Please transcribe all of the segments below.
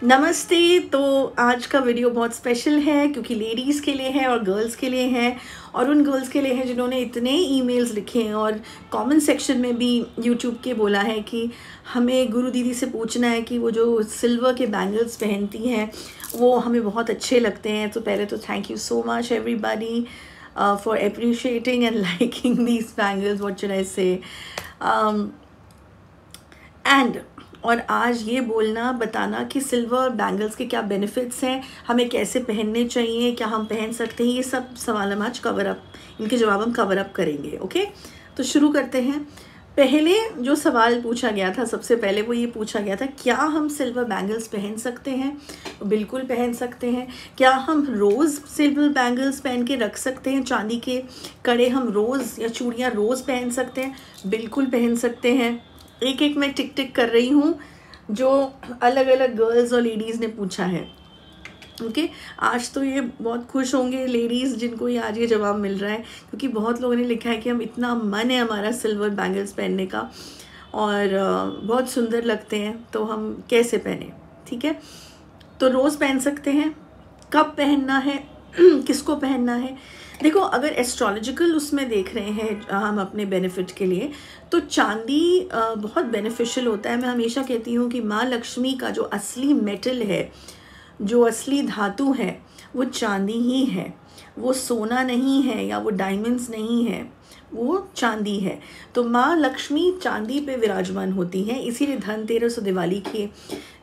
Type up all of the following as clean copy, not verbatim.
नमस्ते। तो आज का वीडियो बहुत स्पेशल है क्योंकि लेडीज़ के लिए है और गर्ल्स के लिए है, और उन गर्ल्स के लिए है जिन्होंने इतने ईमेल्स लिखे हैं और कमेंट सेक्शन में भी यूट्यूब के बोला है कि हमें गुरु दीदी से पूछना है कि वो जो सिल्वर के बैंगल्स पहनती हैं वो हमें बहुत अच्छे लगते हैं। तो पहले तो thank you so much everybody for appreciating and liking these bangles, what should I से। एंड और आज ये बोलना बताना कि सिल्वर बैंगल्स के क्या बेनिफिट्स हैं, हमें कैसे पहनने चाहिए, क्या हम पहन सकते हैं, ये सब सवाल हम आज कवर अप, इनके जवाब हम कवर अप करेंगे। ओके, तो शुरू करते हैं। पहले जो सवाल पूछा गया था, सबसे पहले वो ये पूछा गया था, क्या हम सिल्वर बैंगल्स पहन सकते हैं? बिल्कुल पहन सकते हैं। क्या हम रोज़ सिल्वर बैंगल्स पहन के रख सकते हैं? चांदी के कड़े हम रोज़ या चूड़ियाँ रोज़ पहन सकते हैं? बिल्कुल पहन सकते हैं। एक एक मैं टिक टिक कर रही हूँ जो अलग अलग गर्ल्स और लेडीज़ ने पूछा है। ओके, आज तो ये बहुत खुश होंगे लेडीज़ जिनको ये आज ये जवाब मिल रहा है, क्योंकि बहुत लोगों ने लिखा है कि हम इतना मन है हमारा सिल्वर बैंगल्स पहनने का और बहुत सुंदर लगते हैं, तो हम कैसे पहने। ठीक है, तो रोज़ पहन सकते हैं। कब पहनना है किसको पहनना है? देखो, अगर एस्ट्रोलॉजिकल उसमें देख रहे हैं हम अपने बेनिफिट के लिए, तो चांदी बहुत बेनिफिशियल होता है। मैं हमेशा कहती हूँ कि माँ लक्ष्मी का जो असली मेटल है, जो असली धातु है, वो चांदी ही है। वो सोना नहीं है या वो डायमंड्स नहीं है, वो चांदी है। तो माँ लक्ष्मी चांदी पे विराजमान होती हैं, इसीलिए धनतेरस और दिवाली के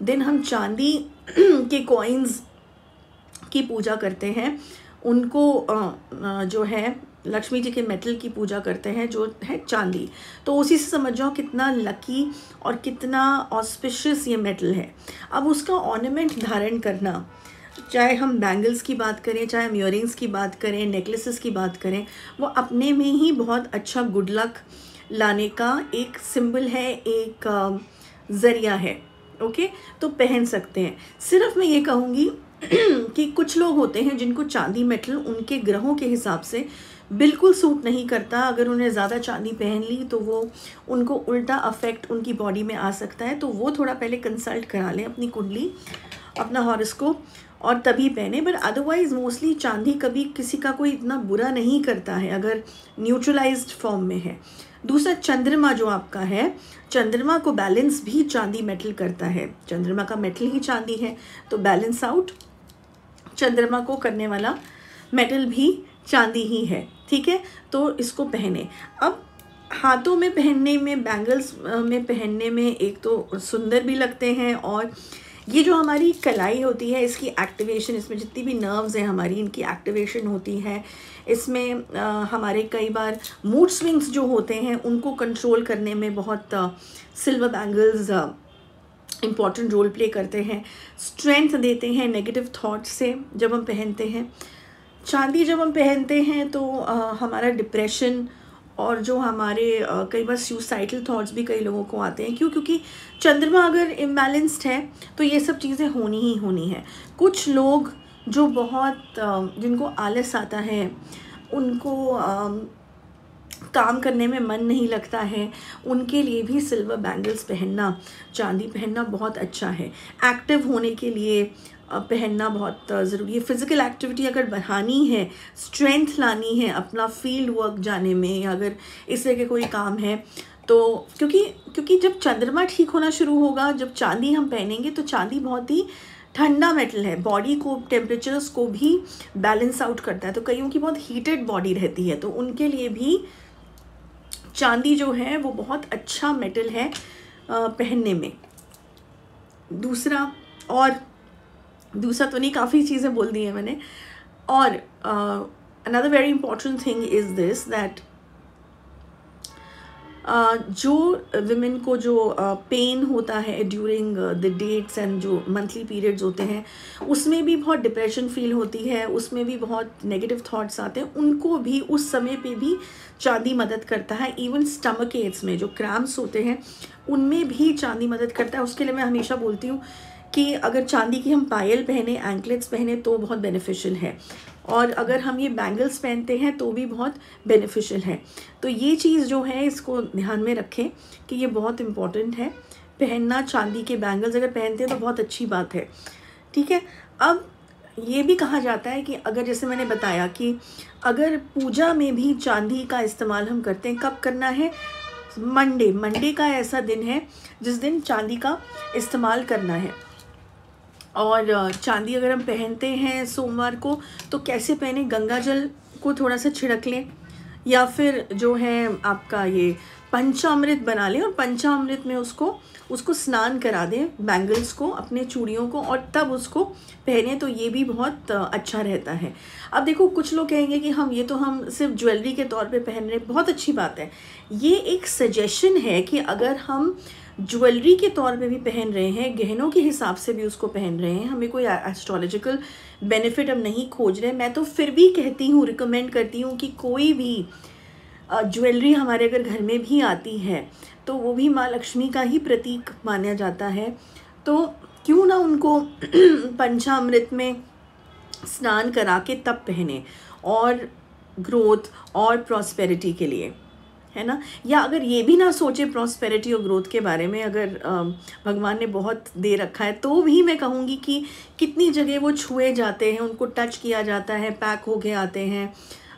दिन हम चांदी के कॉइन्स की पूजा करते हैं। उनको जो है लक्ष्मी जी के मेटल की पूजा करते हैं जो है चांदी। तो उसी से समझ जाओ कितना लकी और कितना ऑस्पिशियस ये मेटल है। अब उसका ऑर्नामेंट धारण करना, चाहे हम बैंगल्स की बात करें, चाहे हम ईयरिंग्स की बात करें, नेकलेसेस की बात करें, वो अपने में ही बहुत अच्छा गुड लक लाने का एक सिंबल है, एक ज़रिया है। ओके, तो पहन सकते हैं। सिर्फ मैं ये कहूँगी कि कुछ लोग होते हैं जिनको चांदी मेटल उनके ग्रहों के हिसाब से बिल्कुल सूट नहीं करता। अगर उन्हें ज़्यादा चांदी पहन ली तो वो उनको उल्टा अफेक्ट उनकी बॉडी में आ सकता है। तो वो थोड़ा पहले कंसल्ट करा लें अपनी कुंडली, अपना हॉरोस्कोप, और तभी पहने। बट अदरवाइज़ मोस्टली चांदी कभी किसी का कोई इतना बुरा नहीं करता है अगर न्यूट्रलाइज्ड फॉर्म में है। दूसरा, चंद्रमा जो आपका है, चंद्रमा को बैलेंस भी चांदी मेटल करता है। चंद्रमा का मेटल ही चांदी है, तो बैलेंस आउट चंद्रमा को करने वाला मेटल भी चांदी ही है। ठीक है, तो इसको पहने। अब हाथों में पहनने में, बैंगल्स में पहनने में एक तो सुंदर भी लगते हैं, और ये जो हमारी कलाई होती है इसकी एक्टिवेशन, इसमें जितनी भी नर्व्स हैं हमारी, इनकी एक्टिवेशन होती है। इसमें हमारे कई बार मूड स्विंग्स जो होते हैं उनको कंट्रोल करने में बहुत silver bangles important role play करते हैं। स्ट्रेंथ देते हैं नेगेटिव थॉट्स से जब हम पहनते हैं। चांदी जब हम पहनते हैं तो हमारा डिप्रेशन और जो हमारे कई बार सुसाइडल थॉट्स भी कई लोगों को आते हैं। क्यों? क्योंकि चंद्रमा अगर इम्बैलेंस्ड है तो ये सब चीज़ें होनी ही होनी है। कुछ लोग जो बहुत जिनको आलस आता है, उनको काम करने में मन नहीं लगता है, उनके लिए भी सिल्वर बैंगल्स पहनना, चांदी पहनना बहुत अच्छा है। एक्टिव होने के लिए पहनना बहुत ज़रूरी है। फ़िज़िकल एक्टिविटी अगर बढ़ानी है, स्ट्रेंथ लानी है अपना फील्ड वर्क जाने में, या अगर इस तरह के कोई काम है, तो क्योंकि जब चंद्रमा ठीक होना शुरू होगा, जब चांदी हम पहनेंगे, तो चांदी बहुत ही ठंडा मेटल है, बॉडी को, टेम्परेचर्स को भी बैलेंस आउट करता है। तो कईयों की बहुत हीटेड बॉडी रहती है, तो उनके लिए भी चांदी जो है वो बहुत अच्छा मेटल है पहनने में। दूसरा तो नहीं, काफ़ी चीज़ें बोल दी हैं मैंने। और another very important thing is this that जो विमेन को जो पेन होता है ड्यूरिंग द डेट्स एंड जो मंथली पीरियड्स होते हैं, उसमें भी बहुत डिप्रेशन फील होती है, उसमें भी बहुत नेगेटिव थॉट्स आते हैं, उनको भी उस समय पे भी चांदी मदद करता है। इवन स्टमक एड्स में जो क्रैम्प्स होते हैं उनमें भी चांदी मदद करता है। उसके लिए मैं हमेशा बोलती हूँ कि अगर चांदी की हम पायल पहने, एंकलेट्स पहने तो बहुत बेनिफिशियल है, और अगर हम ये बैंगल्स पहनते हैं तो भी बहुत बेनिफिशियल है। तो ये चीज़ जो है इसको ध्यान में रखें कि ये बहुत इम्पॉर्टेंट है पहनना चांदी के बैंगल्स, अगर पहनते हैं तो बहुत अच्छी बात है, ठीक है। अब ये भी कहा जाता है कि अगर, जैसे मैंने बताया कि अगर पूजा में भी चांदी का इस्तेमाल हम करते हैं, कब करना है? मंडे का ऐसा दिन है जिस दिन चांदी का इस्तेमाल करना है। और चांदी अगर हम पहनते हैं सोमवार को तो कैसे पहने? गंगा जल को थोड़ा सा छिड़क लें, या फिर जो है आपका ये पंचामृत बना लें और पंचामृत में उसको स्नान करा दें, बैंगल्स को, अपने चूड़ियों को, और तब उसको पहने तो ये भी बहुत अच्छा रहता है। अब देखो, कुछ लोग कहेंगे कि हम सिर्फ ज्वेलरी के तौर पे पहन रहे हैं, बहुत अच्छी बात है। ये एक सजेशन है कि अगर हम ज्वेलरी के तौर पे भी पहन रहे हैं, गहनों के हिसाब से भी उसको पहन रहे हैं, हमें कोई एस्ट्रोलॉजिकल बेनिफिट हम नहीं खोज रहे, मैं तो फिर भी कहती हूँ, रिकमेंड करती हूँ कि कोई भी ज्वेलरी हमारे अगर घर में भी आती है तो वो भी माँ लक्ष्मी का ही प्रतीक माना जाता है, तो क्यों ना उनको पंचामृत में स्नान करा के तब पहने, और ग्रोथ और प्रॉस्पेरिटी के लिए, है ना। या अगर ये भी ना सोचे प्रॉस्पेरिटी और ग्रोथ के बारे में, अगर भगवान ने बहुत दे रखा है, तो भी मैं कहूँगी कि कितनी जगह वो छुए जाते हैं, उनको टच किया जाता है, पैक हो के आते हैं,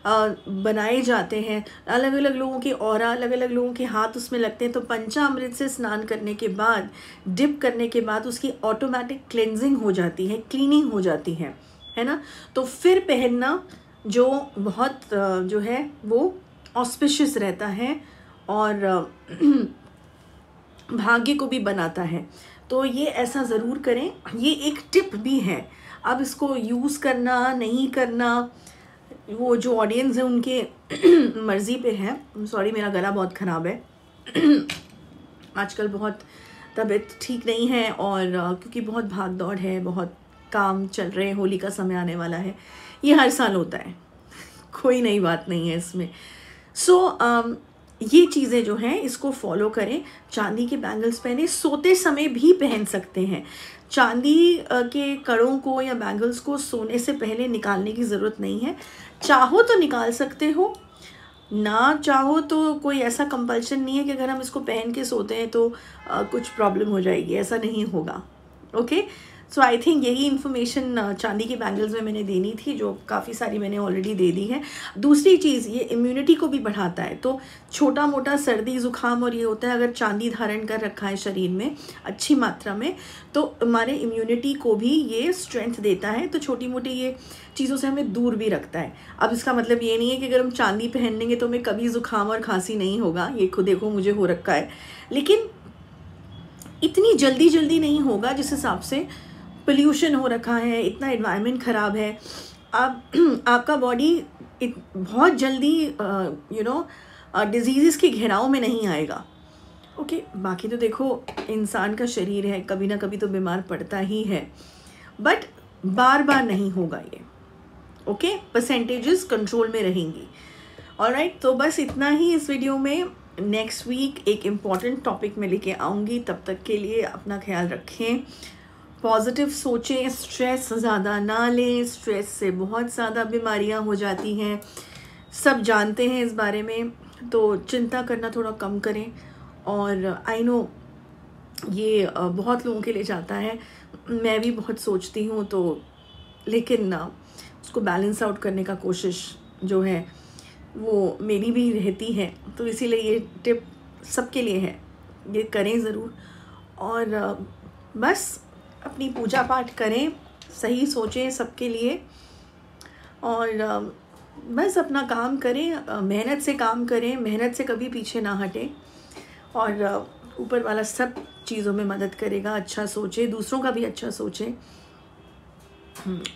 बनाए जाते हैं, अलग अलग लोगों की ऑरा, अलग अलग लोगों के हाथ उसमें लगते हैं। तो पंचामृत से स्नान करने के बाद, डिप करने के बाद उसकी ऑटोमेटिक क्लेंजिंग हो जाती है, क्लीनिंग हो जाती है ना। तो फिर पहनना जो बहुत जो है वो ऑस्पिशियस रहता है और भाग्य को भी बनाता है। तो ये ऐसा ज़रूर करें, ये एक टिप भी है। अब इसको यूज़ करना नहीं करना वो जो ऑडियंस है उनके मर्ज़ी पे है। सॉरी, मेरा गला बहुत ख़राब है आजकल, बहुत तबीयत ठीक नहीं है, और क्योंकि बहुत भाग दौड़ है, बहुत काम चल रहे हैं, होली का समय आने वाला है, ये हर साल होता है, कोई नई बात नहीं है इसमें। सो ये चीज़ें जो हैं इसको फॉलो करें। चांदी के बैंगल्स पहने, सोते समय भी पहन सकते हैं। चांदी के कड़ों को या बैंगल्स को सोने से पहले निकालने की ज़रूरत नहीं है, चाहो तो निकाल सकते हो, ना चाहो तो कोई ऐसा कंपल्शन नहीं है कि अगर हम इसको पहन के सोते हैं तो कुछ प्रॉब्लम हो जाएगी, ऐसा नहीं होगा। ओके, सो आई थिंक यही इन्फॉर्मेशन चांदी के बैंगल्स में मैंने देनी थी, जो काफ़ी सारी मैंने ऑलरेडी दे दी है। दूसरी चीज़, ये इम्यूनिटी को भी बढ़ाता है, तो छोटा मोटा सर्दी ज़ुकाम और ये होता है, अगर चांदी धारण कर रखा है शरीर में अच्छी मात्रा में, तो हमारे इम्यूनिटी को भी ये स्ट्रेंथ देता है, तो छोटी मोटी ये चीज़ों से हमें दूर भी रखता है। अब इसका मतलब ये नहीं है कि अगर हम चांदी पहन लेंगे तो हमें कभी ज़ुकाम और खांसी नहीं होगा, ये खुद देखो मुझे हो रखा है, लेकिन इतनी जल्दी नहीं होगा जिस हिसाब से पोल्यूशन हो रखा है, इतना एनवायरनमेंट ख़राब है। आपका बॉडी बहुत जल्दी डिजीज़ के घेराव में नहीं आएगा। ओके, बाकी तो देखो इंसान का शरीर है, कभी ना कभी तो बीमार पड़ता ही है, बट बार बार नहीं होगा ये। ओके, परसेंटेजेस कंट्रोल में रहेंगी। ऑलराइट, तो बस इतना ही इस वीडियो में। नेक्स्ट वीक एक इम्पॉर्टेंट टॉपिक में लेके आऊँगी, तब तक के लिए अपना ख्याल रखें, पॉजिटिव सोचें, स्ट्रेस ज़्यादा ना लें, स्ट्रेस से बहुत ज़्यादा बीमारियां हो जाती हैं, सब जानते हैं इस बारे में, तो चिंता करना थोड़ा कम करें। और आई नो ये बहुत लोगों के लिए जाता है, मैं भी बहुत सोचती हूँ, तो लेकिन उसको बैलेंस आउट करने का कोशिश जो है वो मेरी भी रहती है, तो इसीलिए ये टिप सबके लिए है, ये करें ज़रूर। और बस अपनी पूजा पाठ करें, सही सोचें सबके लिए, और बस अपना काम करें, मेहनत से काम करें, मेहनत से कभी पीछे ना हटें, और ऊपर वाला सब चीज़ों में मदद करेगा। अच्छा सोचें, दूसरों का भी अच्छा सोचें,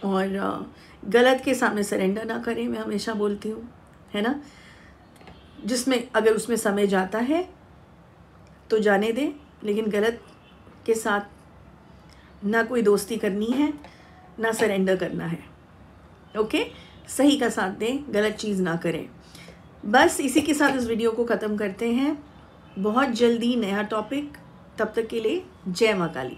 और गलत के सामने सरेंडर ना करें, मैं हमेशा बोलती हूँ, है ना। जिसमें अगर उसमें समय जाता है तो जाने दें, लेकिन गलत के साथ ना कोई दोस्ती करनी है, ना सरेंडर करना है। ओके, सही का साथ दें, गलत चीज़ ना करें। बस इसी के साथ इस वीडियो को ख़त्म करते हैं। बहुत जल्दी नया टॉपिक, तब तक के लिए जय माँ काली।